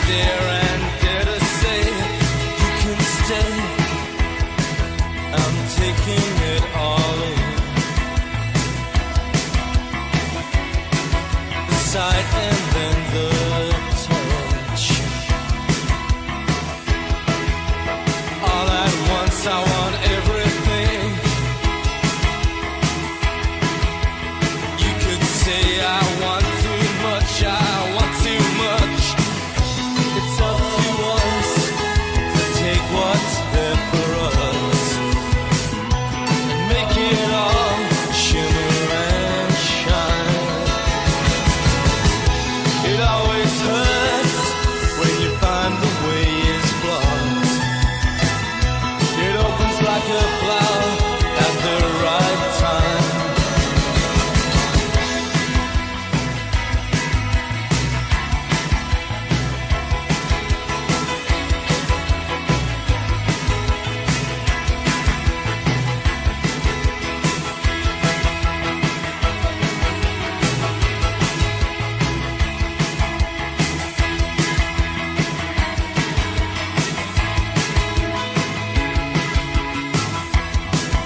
dare and dare to say you can stay. I'm taking it all in. The sight and then the touch. All at once I want everything. You could say I want too much, I want too much. It's up to us to take what's there for us and make it all shimmer and shine. It always hurts when you find the way is blocked. It opens like a flower at the right time.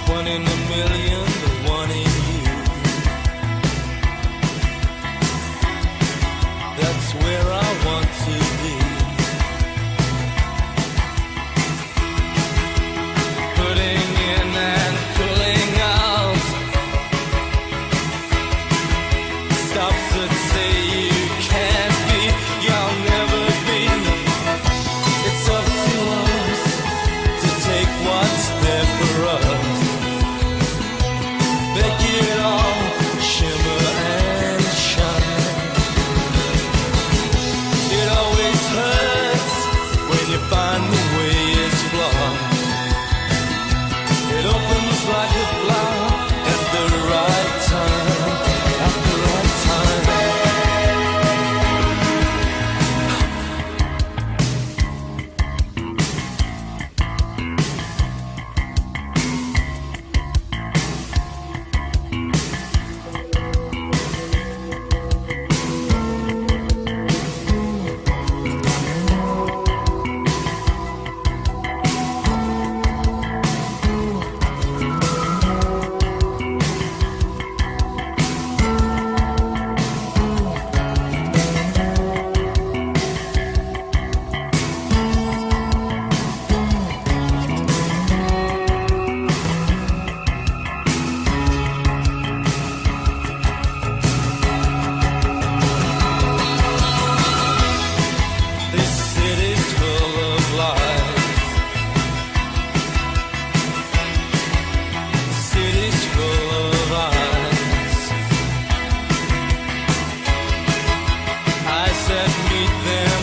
One in a million, the one in you. That's where I want to be. Putting in and pulling out. Stops that say you can't be, you'll never be. It's up to us to take what's there for us. Make it all shimmer and shine. It always hurts when you find the way is blocked. It opens like a flower at the right time. At the right time. This city's full of lies. The city's full of eyes. I said meet them